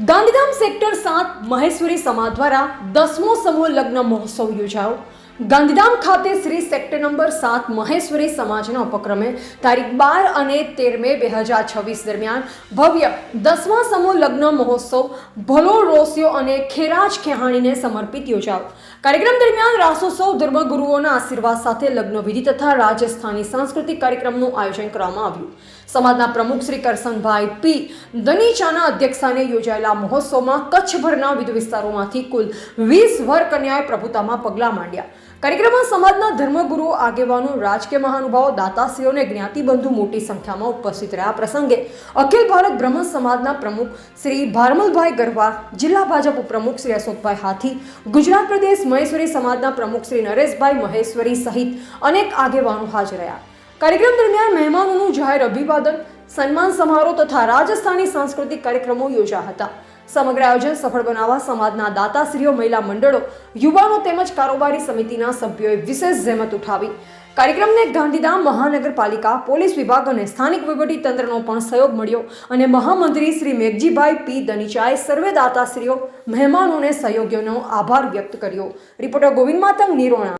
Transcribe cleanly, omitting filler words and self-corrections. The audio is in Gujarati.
ગાંધીધામ સેક્ટર 7 મહેશ્વરી સમાજ દ્વારા 10મો સમૂહ લગ્ન મહોત્સવ યોજાયો। ગાંધીધામ ખાતે શ્રી સેક્ટર નંબર 7 મહેશ્વરી સમાજના ઉપક્રમે તારીખ 12 અને 13 મે 2026 દરમિયાન ભવ્ય 10મા સમૂહ લગ્ન મહોત્સવ ભલો રોસ્યો અને ખેરાજ ખેહાણીને સમર્પિત યોજાયો। કાર્યક્રમ દરમિયાન રાસોત્સવ ધર્મગુરુઓના આશીર્વાદ સાથે લગ્ન વિધિ તથા રાજસ્થાની સાંસ્કૃતિક કાર્યક્રમનું આયોજન કરવામાં આવ્યું। સમાજના પ્રમુખ શ્રી કરસનભાઈ પી દનીચાના અધ્યક્ષસ્થાને યોજાયેલા મહોત્સવમાં કચ્છભરના વિવિધ વિસ્તારોમાંથી કુલ 20 વર કન્યાએ પ્રભુતામાં પગલાં માંડ્યા। કાર્યક્રમમાં સમાજના ધર્મગુરુઓ, આગેવાનો, રાજકીય મહાનુભાવો, દાતાશ્રીઓ અને જ્ઞાતિબંધુ મોટી સંખ્યામાં ઉપસ્થિત રહ્યા। પ્રસંગે અખિલ ભારત બ્રહ્મ સમાજના પ્રમુખ શ્રી ભારમલભાઈ ગરવા, જિલ્લા ભાજપ ઉપપ્રમુખ શ્રી અશોકભાઈ હાથી, ગુજરાત પ્રદેશ મહેશ્વરી સમાજના પ્રમુખ શ્રી નરેશભાઈ મહેશ્વરી સહિત અનેક આગેવાનો હાજર રહ્યા। કાર્યક્રમ દરમિયાન મહેમાનોનું જાહેર અભિવાદન, સન્માન સમારોહ તથા રાજસ્થાની સાંસ્કૃતિક કાર્યક્રમો યોજાયા હતા। સમગ્ર આયોજન સફળ બનાવવા સમાજના દાતાશ્રીઓ, મહિલા મંડળો, યુવાનો તેમજ કારોબારી સમિતિના સભ્યોએ વિશેષ જહેમત ઉઠાવી। કાર્યક્રમને ગાંધીધામ મહાનગરપાલિકા, પોલીસ વિભાગ અને સ્થાનિક વહીવટી તંત્રનો પણ સહયોગ મળ્યો અને મહામંત્રી શ્રી મેઘજીભાઈ પી દનીચાએ સર્વે દાતાશ્રીઓ, મહેમાનોને સહયોગીઓનો આભાર વ્યક્ત કર્યો। રિપોર્ટર ગોવિંદ માતંગ, નિરોણા।